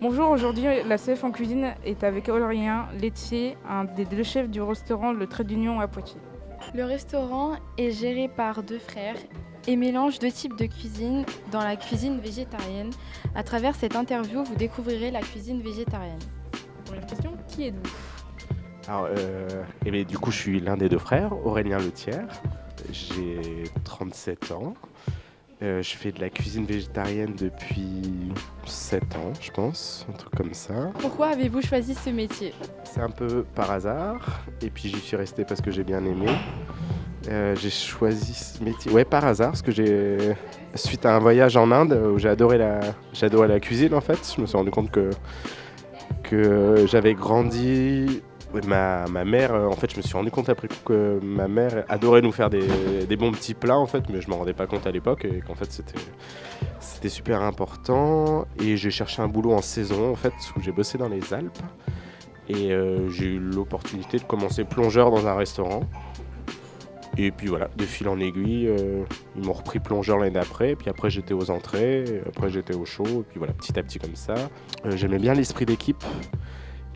Bonjour, aujourd'hui la CF en cuisine est avec Aurélien Laitier, un des deux chefs du restaurant Le Trait d'Union à Poitiers. Le restaurant est géré par deux frères et mélange deux types de cuisine dans la cuisine végétarienne. À travers cette interview, vous découvrirez la cuisine végétarienne. Première question, qui êtes-vous? Du coup, je suis l'un des deux frères, Aurélien Letière. J'ai 37 ans. Je fais de la cuisine végétarienne depuis 7 ans, je pense, un truc comme ça. Pourquoi avez-vous choisi ce métier? C'est un peu par hasard, et puis j'y suis resté parce que j'ai bien aimé. J'ai choisi ce métier, ouais, par hasard, parce que suite à un voyage en Inde où j'ai adoré la cuisine en fait, je me suis rendu compte que j'avais grandi. Ouais, ma mère, en fait, je me suis rendu compte après coup que ma mère adorait nous faire des bons petits plats, en fait, mais je m'en rendais pas compte à l'époque et qu'en fait c'était super important. Et j'ai cherché un boulot en saison, en fait, où j'ai bossé dans les Alpes. Et j'ai eu l'opportunité de commencer plongeur dans un restaurant. Et puis voilà, de fil en aiguille, ils m'ont repris plongeur l'année d'après. Puis après, j'étais aux entrées, et après, j'étais au chaud. Et puis voilà, petit à petit comme ça. J'aimais bien l'esprit d'équipe.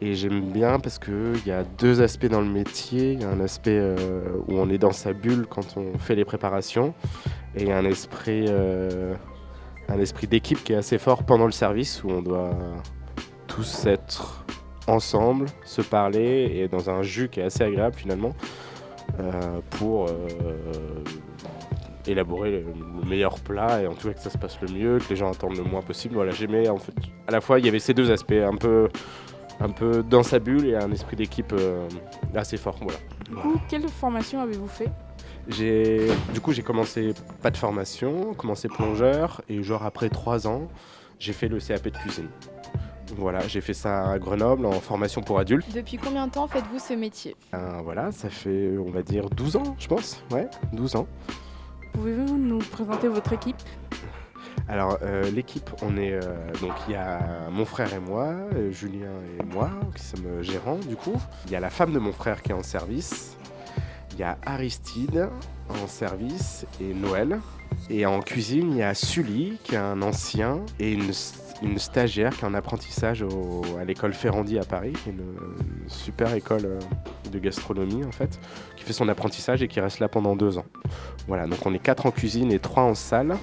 Et j'aime bien parce qu'il y a deux aspects dans le métier. Il y a un aspect où on est dans sa bulle quand on fait les préparations. Et il y a un esprit d'équipe qui est assez fort pendant le service où on doit tous être ensemble, se parler et dans un jus qui est assez agréable finalement pour élaborer le meilleur plat et en tout cas que ça se passe le mieux, que les gens attendent le moins possible. Voilà, j'aimais en fait à la fois il y avait ces deux aspects un peu dans sa bulle et un esprit d'équipe assez fort. Voilà. Du coup, quelle formation avez-vous fait? Du coup, j'ai commencé pas de formation, commencé plongeur et genre après 3 ans, j'ai fait le CAP de cuisine. Voilà, j'ai fait ça à Grenoble en formation pour adultes. Depuis combien de temps faites-vous ce métier? Voilà, ça fait on va dire 12 ans, je pense. Ouais, 12 ans. Pouvez-vous nous présenter votre équipe? Alors l'équipe, donc il y a mon frère et moi, Julien et moi qui sommes gérants du coup. Il y a la femme de mon frère qui est en service. Il y a Aristide en service et Noël. Et en cuisine, il y a Sully qui est un ancien et une stagiaire qui est en apprentissage à l'école Ferrandi à Paris, qui est une super école de gastronomie en fait, qui fait son apprentissage et qui reste là pendant 2 ans. Voilà, donc on est 4 en cuisine et 3 en salle.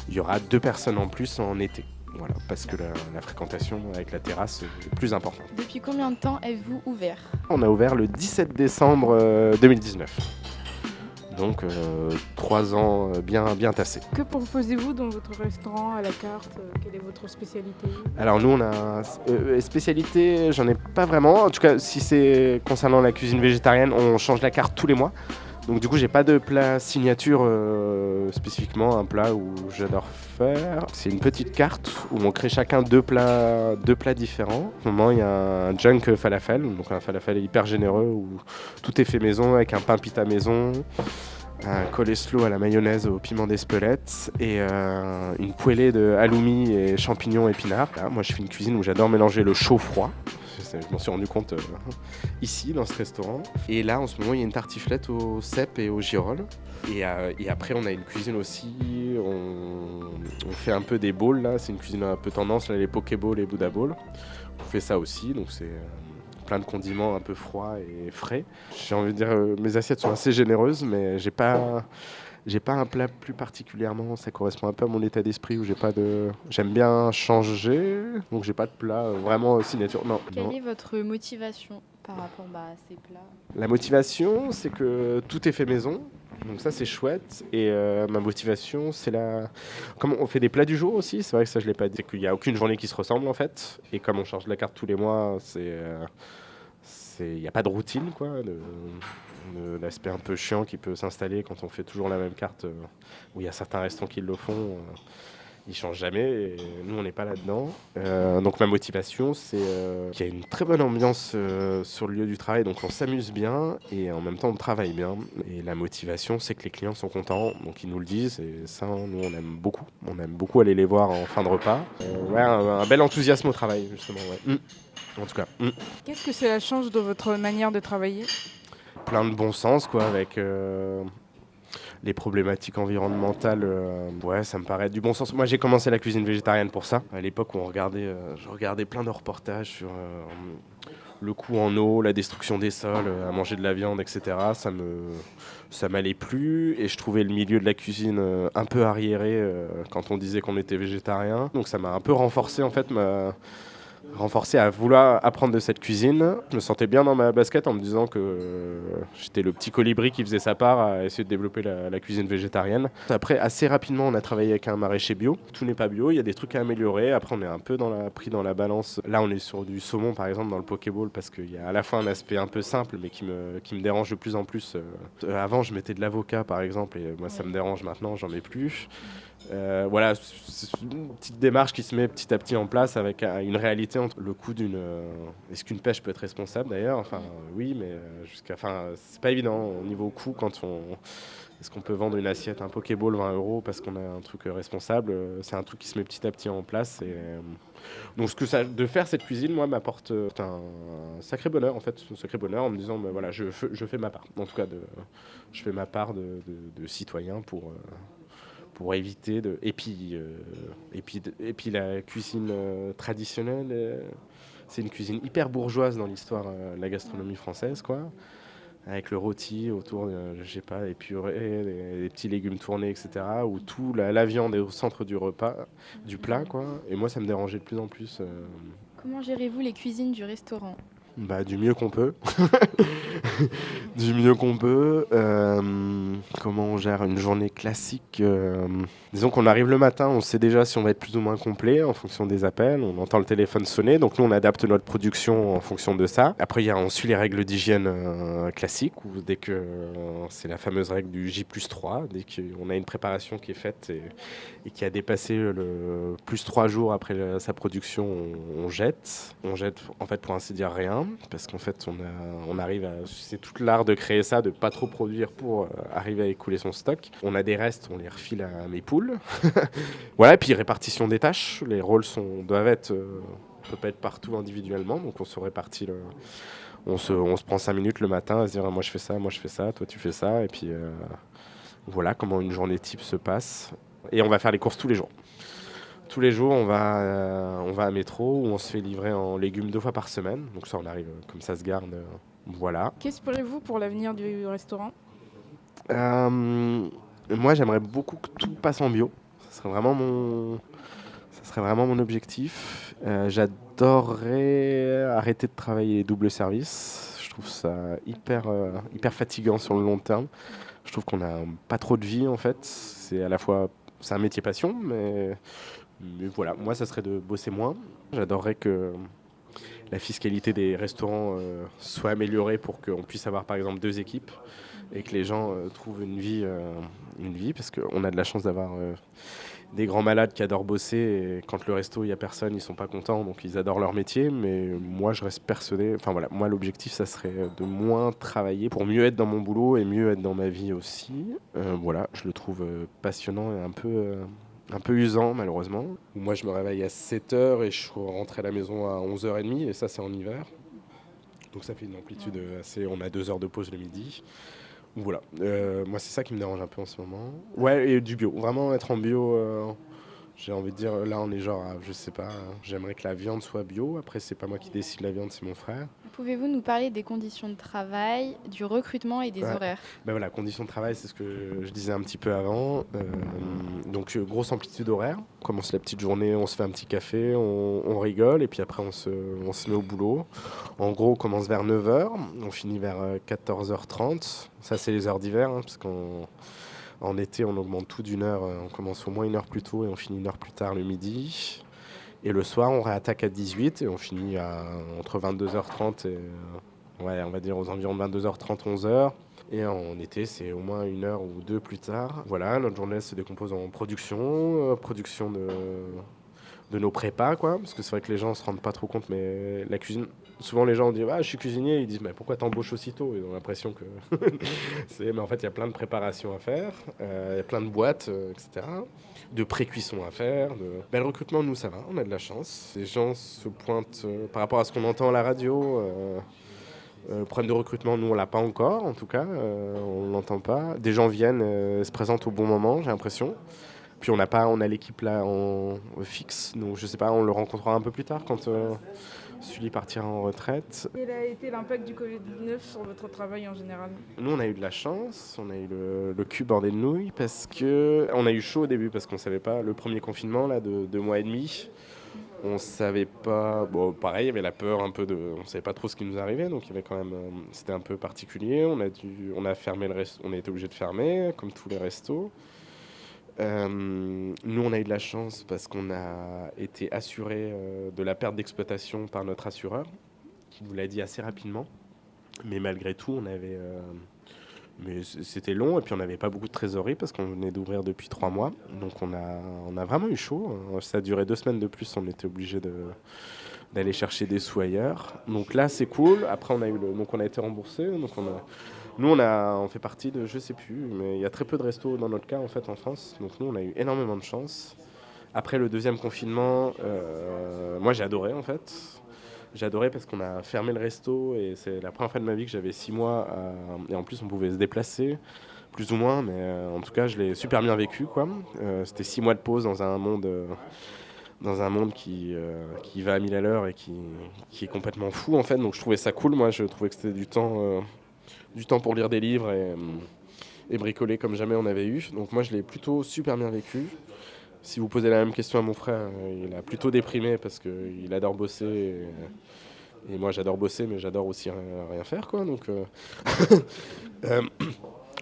Il y aura 2 personnes en plus en été. Voilà, parce que la fréquentation avec la terrasse est plus importante. Depuis combien de temps êtes-vous ouvert? On a ouvert le 17 décembre 2019. Donc 3 ans bien tassés. Que proposez-vous dans votre restaurant à la carte? Quelle est votre spécialité? Alors nous on a spécialité, j'en ai pas vraiment. En tout cas si c'est concernant la cuisine végétarienne, on change la carte tous les mois. Donc du coup j'ai pas de plat signature spécifiquement, un plat où j'adore faire. C'est une petite carte où on crée chacun deux plats différents. Au moment il y a un junk falafel, donc un falafel hyper généreux où tout est fait maison avec un pain pita maison, un coleslaw à la mayonnaise au piment d'Espelette et une poêlée de halloumi et champignons épinards. Là, moi je fais une cuisine où j'adore mélanger le chaud-froid. Je m'en suis rendu compte ici dans ce restaurant. Et là en ce moment il y a une tartiflette au cèpe et au girolles. Et après on a une cuisine aussi, on fait un peu des bowls là, c'est une cuisine un peu tendance, là, les pokéballs et Buddha bowls. On fait ça aussi, donc c'est plein de condiments un peu froids et frais. J'ai envie de dire mes assiettes sont assez généreuses, mais j'ai pas un plat plus particulièrement, ça correspond un peu à mon état d'esprit où j'aime bien changer, donc j'ai pas de plat vraiment signature. Non. Quelle est votre motivation par rapport à ces plats? La motivation, c'est que tout est fait maison. Donc ça c'est chouette et ma motivation comme on fait des plats du jour aussi, c'est vrai que ça je l'ai pas dit, c'est qu'il n'y a aucune journée qui se ressemble en fait et comme on change la carte tous les mois, il n'y a pas de routine quoi, de l'aspect un peu chiant qui peut s'installer quand on fait toujours la même carte où il y a certains restaurants qui le font. Ils changent jamais et nous on n'est pas là-dedans. Donc ma motivation c'est qu'il y a une très bonne ambiance sur le lieu du travail, donc on s'amuse bien et en même temps on travaille bien. Et la motivation c'est que les clients sont contents, donc ils nous le disent et ça nous on aime beaucoup. On aime beaucoup aller les voir en fin de repas. Ouais, un bel enthousiasme au travail justement. Ouais. En tout cas. Qu'est-ce que cela change dans votre manière de travailler? Plein de bon sens quoi avec les problématiques environnementales, ouais, ça me paraît du bon sens. Moi, j'ai commencé la cuisine végétarienne pour ça. À l'époque où je regardais plein de reportages sur le coût en eau, la destruction des sols, à manger de la viande, etc. Ça m'allait plus et je trouvais le milieu de la cuisine un peu arriéré quand on disait qu'on était végétarien. Donc ça m'a un peu renforcé en fait renforcé à vouloir apprendre de cette cuisine. Je me sentais bien dans ma basket en me disant que j'étais le petit colibri qui faisait sa part à essayer de développer la cuisine végétarienne. Après, assez rapidement, on a travaillé avec un maraîcher bio. Tout n'est pas bio, il y a des trucs à améliorer. Après, on est un peu pris dans la balance. Là, on est sur du saumon, par exemple, dans le Pokéball, parce qu'il y a à la fois un aspect un peu simple, mais qui me dérange de plus en plus. Avant, je mettais de l'avocat, par exemple, et moi, ça me dérange maintenant, j'en mets plus. Voilà, c'est une petite démarche qui se met petit à petit en place avec une réalité entre le coût d'une. Est-ce qu'une pêche peut être responsable d'ailleurs? Enfin, oui, mais c'est pas évident au niveau coût quand on. Est-ce qu'on peut vendre une assiette, un Pokéball 20 € parce qu'on a un truc responsable? C'est un truc qui se met petit à petit en place. Donc, de faire cette cuisine, moi, m'apporte un sacré bonheur en fait, un sacré bonheur en me disant, voilà, je fais ma part. En tout cas, je fais ma part de citoyen pour éviter de et puis la cuisine traditionnelle c'est une cuisine hyper bourgeoise dans l'histoire de la gastronomie française quoi, avec le rôti autour je sais pas les purées, les petits légumes tournés etc, où tout la viande est au centre du repas du plat quoi, et moi ça me dérangeait de plus en plus. Comment gérez-vous les cuisines du restaurant? Du mieux qu'on peut. Du mieux qu'on peut. Comment on gère une journée classique? Disons qu'on arrive le matin, on sait déjà si on va être plus ou moins complet en fonction des appels. On entend le téléphone sonner, donc nous on adapte notre production en fonction de ça. Après, on suit les règles d'hygiène classiques, où dès que c'est la fameuse règle du J+3, dès qu'on a une préparation qui est faite et qui a dépassé le plus 3 jours après sa production, on jette. On jette en fait pour ainsi dire rien, parce qu'en fait on arrive à. C'est tout l'art de créer ça, de pas trop produire pour arriver à écouler son stock. On a des restes, on les refile à mes poules. Voilà, et puis répartition des tâches. Les rôles doivent être. On peut pas être partout individuellement, donc on se répartit on se prend 5 minutes le matin à se dire moi je fais ça, toi tu fais ça, et puis voilà comment une journée type se passe. Et on va faire les courses tous les jours. Tous les jours, on va à métro où on se fait livrer en légumes 2 fois par semaine. Donc ça, on arrive comme ça se garde. Voilà. Qu'espérez-vous pour l'avenir du restaurant? Moi, j'aimerais beaucoup que tout passe en bio. Ça serait vraiment mon objectif. J'adorerais arrêter de travailler les doubles services. Je trouve ça hyper fatigant sur le long terme. Je trouve qu'on n'a pas trop de vie en fait. C'est un métier passion, mais voilà, moi ça serait de bosser moins. J'adorerais que la fiscalité des restaurants soit améliorée pour qu'on puisse avoir par exemple 2 équipes et que les gens trouvent une vie, parce qu'on a de la chance d'avoir des grands malades qui adorent bosser, et quand le resto il n'y a personne, ils sont pas contents, donc ils adorent leur métier. Mais moi je reste persuadé, enfin voilà, moi l'objectif ça serait de moins travailler pour mieux être dans mon boulot et mieux être dans ma vie aussi. Voilà, je le trouve passionnant et un peu usant malheureusement. Moi je me réveille à 7h et je suis rentré à la maison à 11h30, et ça c'est en hiver. Donc ça fait une amplitude assez. On a 2 heures de pause le midi. Voilà. Moi c'est ça qui me dérange un peu en ce moment. Ouais, et du bio. Vraiment être en bio. J'ai envie de dire, là on est genre, je sais pas, j'aimerais que la viande soit bio. Après c'est pas moi qui décide la viande, c'est mon frère. Pouvez-vous nous parler des conditions de travail, du recrutement et des Ouais. horaires? Voilà, conditions de travail, c'est ce que je disais un petit peu avant. Donc grosse amplitude horaire. On commence la petite journée, on se fait un petit café, on rigole, et puis après on se met au boulot. En gros, on commence vers 9h, on finit vers 14h30. Ça c'est les heures d'hiver, parce qu'en été on augmente tout d'1 heure. On commence au moins 1 heure plus tôt et on finit 1 heure plus tard le midi. Et le soir, on réattaque à 18 et on finit entre 22h30 et on va dire aux environs de 22h30, 11h. Et en été, c'est au moins 1 heure ou 2 plus tard. Voilà, notre journée se décompose en production de nos prépas, quoi. Parce que c'est vrai que les gens ne se rendent pas trop compte, mais la cuisine. Souvent, les gens disent je suis cuisinier. Ils disent mais pourquoi t'embauches aussitôt? Ils ont l'impression que. Mais en fait, il y a plein de préparations à faire, il y a plein de boîtes, etc. De pré-cuisson à faire. Le recrutement, nous, ça va, on a de la chance. Les gens se pointent par rapport à ce qu'on entend à la radio. Problème de recrutement, nous on l'a pas encore, en tout cas, on l'entend pas. Des gens viennent, se présentent au bon moment, j'ai l'impression. Puis on a l'équipe là en fixe, donc je sais pas, on le rencontrera un peu plus tard quand Sully partira en retraite. Quel a été l'impact du Covid-19 sur votre travail en général? Nous on a eu de la chance, on a eu le cul bordé de nouilles parce que on a eu chaud au début parce qu'on savait pas, le premier confinement là de 2 mois et demi. On savait pas, bon pareil, il y avait la peur un peu on savait pas trop ce qui nous arrivait, donc il y avait quand même, c'était un peu particulier. On a fermé le resto, on a été obligé de fermer, comme tous les restos. Nous, on a eu de la chance parce qu'on a été assuré de la perte d'exploitation par notre assureur, qui nous l'a dit assez rapidement. Mais malgré tout, mais c'était long et puis on n'avait pas beaucoup de trésorerie parce qu'on venait d'ouvrir depuis 3 mois. Donc on a vraiment eu chaud. Ça a duré 2 semaines de plus. On était obligé d'aller chercher des sous ailleurs. Donc là, c'est cool. Après, donc on a été remboursé. Nous, on fait partie de, je sais plus, mais il y a très peu de restos dans notre cas en fait en France. Donc nous, on a eu énormément de chance. Après le deuxième confinement, moi j'ai adoré en fait. J'ai adoré parce qu'on a fermé le resto et c'est la première fois de ma vie que j'avais 6 mois et en plus on pouvait se déplacer plus ou moins, mais en tout cas je l'ai super bien vécu quoi. C'était 6 mois de pause dans un monde qui va à 1000 à l'heure et qui est complètement fou en fait. Donc je trouvais ça cool, moi je trouvais que c'était du temps pour lire des livres et bricoler comme jamais on avait eu. Donc moi je l'ai plutôt super bien vécu. Si vous posez la même question à mon frère, il a plutôt déprimé parce qu'il adore bosser. Et moi, j'adore bosser, mais j'adore aussi rien faire, quoi. Donc, euh,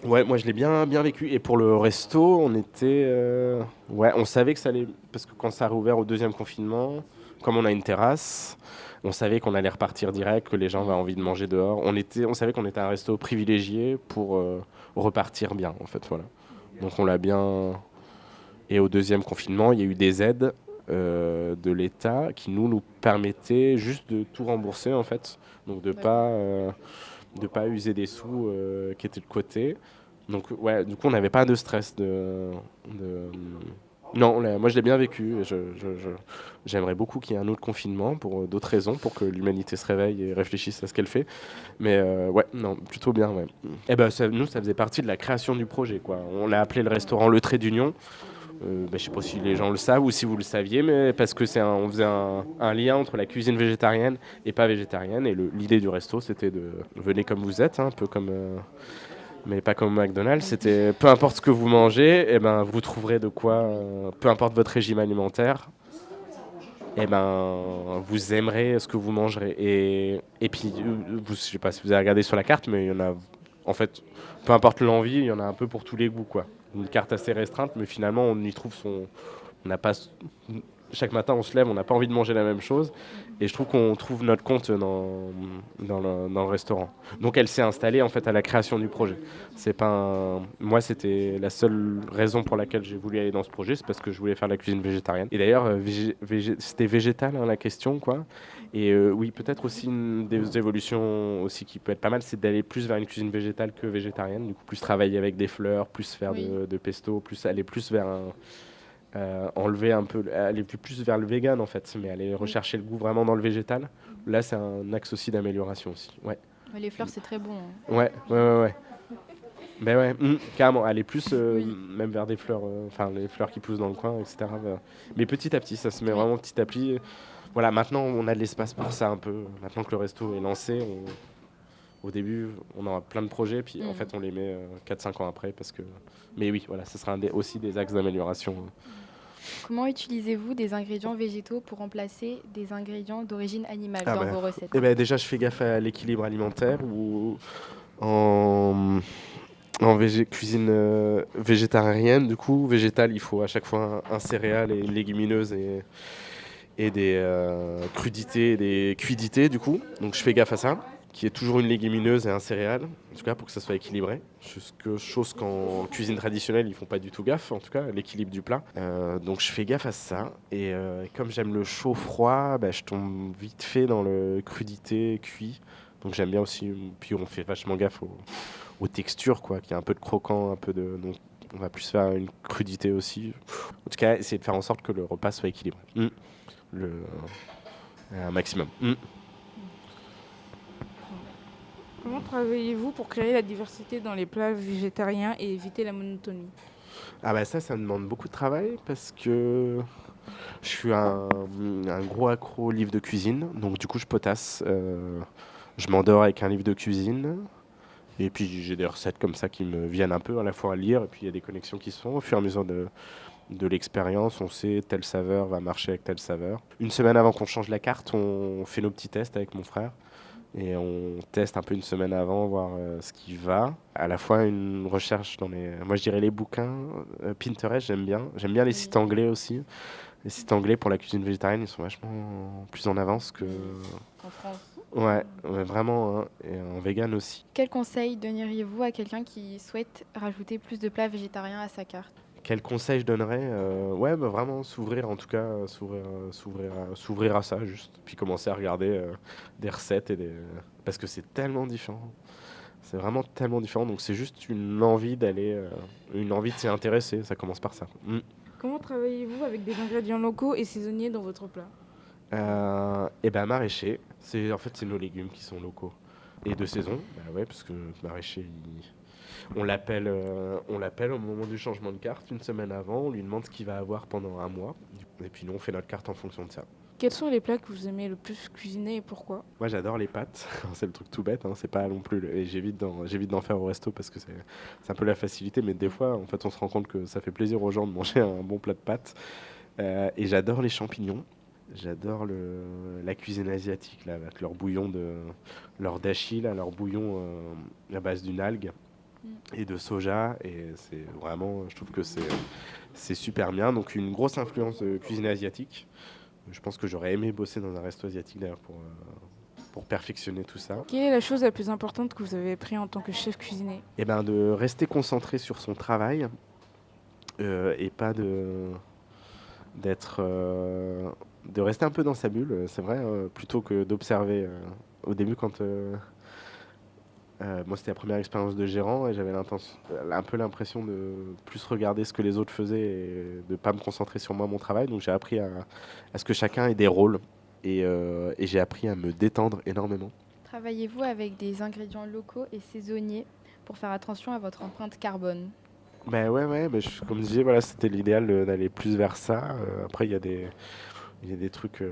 ouais, moi, je l'ai bien vécu. Et pour le resto, ouais, on savait que ça allait... Parce que quand ça a rouvert au deuxième confinement, comme on a une terrasse, on savait qu'on allait repartir direct, que les gens avaient envie de manger dehors. On savait qu'on était un resto privilégié pour repartir bien, en fait, voilà. Donc, on l'a bien... Et au deuxième confinement, il y a eu des aides de l'État qui nous permettaient juste de tout rembourser en fait, donc de pas user des sous qui étaient de côté. Donc ouais, du coup on n'avait pas de stress Non, moi je l'ai bien vécu. Et j'aimerais beaucoup qu'il y ait un autre confinement pour d'autres raisons, pour que l'humanité se réveille et réfléchisse à ce qu'elle fait. Mais ouais, non, plutôt bien. Ouais. Et ben nous ça faisait partie de la création du projet quoi. On l'a appelé le restaurant Le Trait d'Union. Je ne sais pas si les gens le savent ou si vous le saviez, mais parce que on faisait un lien entre la cuisine végétarienne et pas végétarienne. Et l'idée du resto, c'était de venez comme vous êtes, hein, un peu comme, mais pas comme McDonald's. C'était peu importe ce que vous mangez, et ben vous trouverez de quoi, peu importe votre régime alimentaire, et ben vous aimerez ce que vous mangerez. Et puis, je sais pas si vous avez regardé sur la carte, mais il y en a, en fait, peu importe l'envie, il y en a un peu pour tous les goûts, quoi. Une carte assez restreinte, mais finalement, on y trouve on n'a pas... Chaque matin, on se lève, on n'a pas envie de manger la même chose. Et je trouve qu'on trouve notre compte dans le restaurant. Donc, elle s'est installée, en fait, à la création du projet. C'est pas Moi, c'était la seule raison pour laquelle j'ai voulu aller dans ce projet, c'est parce que je voulais faire la cuisine végétarienne. Et d'ailleurs, c'était végétal, hein, la question, quoi. Et oui, peut-être aussi une des évolutions aussi qui peut être pas mal, c'est d'aller plus vers une cuisine végétale que végétarienne. Du coup, plus travailler avec des fleurs, plus faire de pesto, aller plus vers enlever un peu, aller plus vers le vegan en fait, mais aller rechercher le goût vraiment dans le végétal. Là, c'est un axe aussi d'amélioration aussi. Ouais. Les fleurs, c'est très bon. Hein. Ouais. Ben ouais, carrément, aller plus même vers des fleurs, les fleurs qui poussent dans le coin, etc. Mais petit à petit, ça se met vraiment petit à petit. Voilà, maintenant on a de l'espace pour ça un peu. Maintenant que le resto est lancé, au début on aura plein de projets, puis en fait on les met 4-5 ans après parce que. Mais oui, voilà, ce sera aussi des axes d'amélioration. Comment utilisez-vous des ingrédients végétaux pour remplacer des ingrédients d'origine animale dans vos recettes? Déjà, je fais gaffe à l'équilibre alimentaire ou en cuisine végétarienne, du coup, végétale, il faut à chaque fois un céréal et une légumineuse et des crudités et des cuidités, du coup. Donc je fais gaffe à ça, qui est toujours une légumineuse et un céréal, en tout cas pour que ça soit équilibré. Chose qu'en cuisine traditionnelle, ils font pas du tout gaffe, en tout cas, à l'équilibre du plat. Donc je fais gaffe à ça. Et comme j'aime le chaud-froid, je tombe vite fait dans le crudité, cuit. Donc j'aime bien aussi, puis on fait vachement gaffe aux textures, quoi, qu'il y a un peu de croquant, un peu de... Donc on va plus faire une crudité aussi. En tout cas, essayer de faire en sorte que le repas soit équilibré. Un maximum. Comment travaillez-vous pour créer la diversité dans les plats végétariens et éviter la monotonie? Ah bah ça me demande beaucoup de travail parce que je suis un gros accro livre de cuisine, donc du coup je potasse, je m'endors avec un livre de cuisine. Et puis j'ai des recettes comme ça qui me viennent un peu à la fois à lire, et puis il y a des connexions qui se font au fur et à mesure de l'expérience. On sait telle saveur va marcher avec telle saveur. Une semaine avant qu'on change la carte, on fait nos petits tests avec mon frère. Et on teste un peu une semaine avant, voir ce qui va. À la fois une recherche dans les... Moi je dirais les bouquins. Pinterest, j'aime bien. J'aime bien les sites Oui. anglais aussi. Les sites anglais pour la cuisine végétarienne, ils sont vachement plus en avance que... Oui. En France. Ouais, ouais, vraiment, hein. Et en vegan aussi. Quel conseil donneriez-vous à quelqu'un qui souhaite rajouter plus de plats végétariens à sa carte? Quel conseil je donnerais? Ouais, bah, vraiment s'ouvrir, en tout cas, s'ouvrir à ça juste. Puis commencer à regarder des recettes parce que c'est tellement différent. C'est vraiment tellement différent. Donc c'est juste une envie d'aller, une envie de s'y intéresser. Ça commence par ça. Comment travaillez-vous avec des ingrédients locaux et saisonniers dans votre plat? Et ben maraîcher. En fait c'est nos légumes qui sont locaux et de saison. Bah ouais, parce que maraîcher, on l'appelle au moment du changement de carte, une semaine avant, on lui demande ce qu'il va avoir pendant un mois, et puis nous on fait notre carte en fonction de ça. Quels sont les plats que vous aimez le plus cuisiner et pourquoi? Moi j'adore les pâtes, c'est le truc tout bête, hein, c'est pas non plus, et j'évite d'en faire au resto parce que c'est un peu la facilité, mais des fois en fait on se rend compte que ça fait plaisir aux gens de manger un bon plat de pâtes. Et j'adore les champignons, j'adore la cuisine asiatique là, avec leur dashi, là, leur bouillon à base d'une algue Mm. et de soja, et c'est vraiment, je trouve que c'est super bien. Donc une grosse influence de cuisine asiatique. Je pense que j'aurais aimé bosser dans un resto asiatique d'ailleurs pour perfectionner tout ça. Quelle est la chose la plus importante que vous avez appris en tant que chef cuisinier? Et ben de rester concentré sur son travail, et pas d'être de rester un peu dans sa bulle, c'est vrai, plutôt que d'observer. Au début, quand moi c'était la première expérience de gérant, et j'avais un peu l'impression de plus regarder ce que les autres faisaient et de pas me concentrer sur moi, mon travail. Donc j'ai appris à ce que chacun ait des rôles, et j'ai appris à me détendre énormément. Travaillez-vous avec des ingrédients locaux et saisonniers pour faire attention à votre empreinte carbone? Ben ouais, ouais, ben comme je disais, voilà, c'était l'idéal d'aller plus vers ça. Après, il y a des trucs.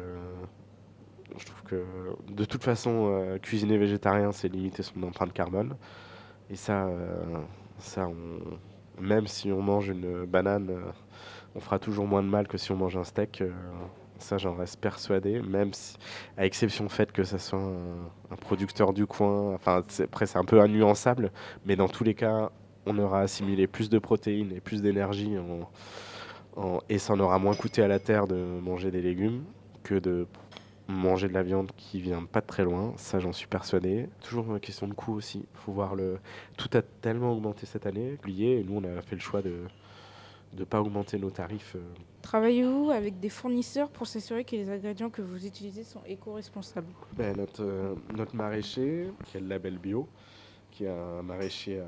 Je trouve que de toute façon, cuisiner végétarien, c'est limiter son empreinte carbone. Et même si on mange une banane, on fera toujours moins de mal que si on mange un steak. Ça, j'en reste persuadé, même si, à exception faite que ça soit un producteur du coin. Enfin, après, c'est un peu innuançable, mais dans tous les cas, on aura assimilé plus de protéines et plus d'énergie, et ça en aura moins coûté à la terre de manger des légumes que de manger de la viande qui vient pas de très loin. Ça, j'en suis persuadé. Toujours une question de coût aussi. Faut voir tout a tellement augmenté cette année, oublié, et nous, on a fait le choix de ne pas augmenter nos tarifs. Travaillez-vous avec des fournisseurs pour s'assurer que les ingrédients que vous utilisez sont éco-responsables? Ben, notre maraîcher, qui a le label bio, qui est un maraîcher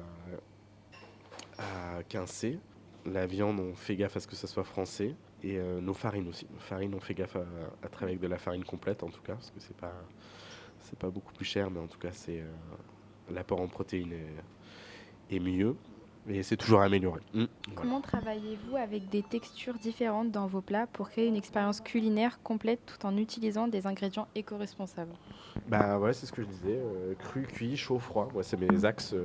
à Quincé. La viande, on fait gaffe à ce que ça soit français. Et nos farines aussi. Nos farines, on fait gaffe à travailler avec de la farine complète, en tout cas, parce que c'est pas beaucoup plus cher, mais en tout cas, l'apport en protéines est mieux. Et c'est toujours amélioré. Voilà. Comment travaillez-vous avec des textures différentes dans vos plats pour créer une expérience culinaire complète tout en utilisant des ingrédients éco-responsables? Bah ouais, c'est ce que je disais. Cru, cuit, chaud, froid. Moi, c'est mes axes.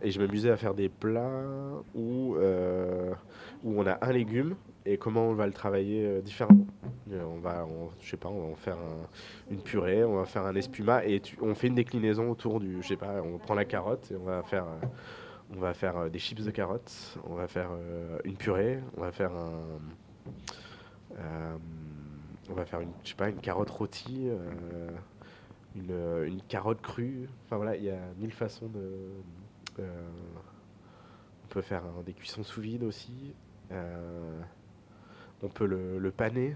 Et je m'amusais à faire des plats où on a un légume et comment on va le travailler différemment. Je sais pas, on va en faire une purée, on va faire un espuma, et on fait une déclinaison autour je sais pas, on prend la carotte et on va faire des chips de carottes, on va faire une purée, euh, on va faire je sais pas, une carotte rôtie, une carotte crue. Enfin voilà, il y a mille façons euh, on peut faire des cuissons sous vide aussi. Euh, on peut le paner,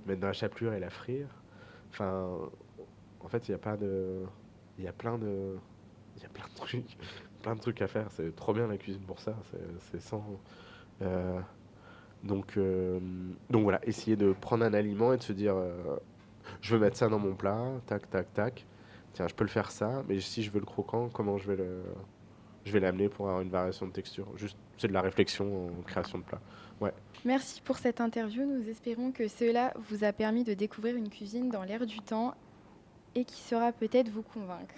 mettre dans la chapelure et la frire. Enfin, en fait, il y a pas de, il y a plein de, il y a plein de trucs à faire. C'est trop bien la cuisine pour ça. C'est sans. euh, donc voilà, essayer de prendre un aliment et de se dire, je veux mettre ça dans mon plat, tac, tac, tac. tiens, je peux le faire ça, mais si je veux le croquant, comment je vais l'amener pour avoir une variation de texture. Juste, c'est de la réflexion en création de plat. Ouais, Merci pour cette interview. Nous espérons que cela vous a permis de découvrir une cuisine dans l'air du temps et qui saura peut-être vous convaincre.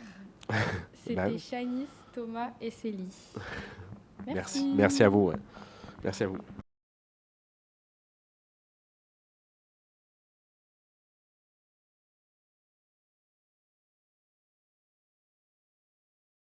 C'était Shanice, Thomas et Célie. merci à vous. Ouais. Merci à vous.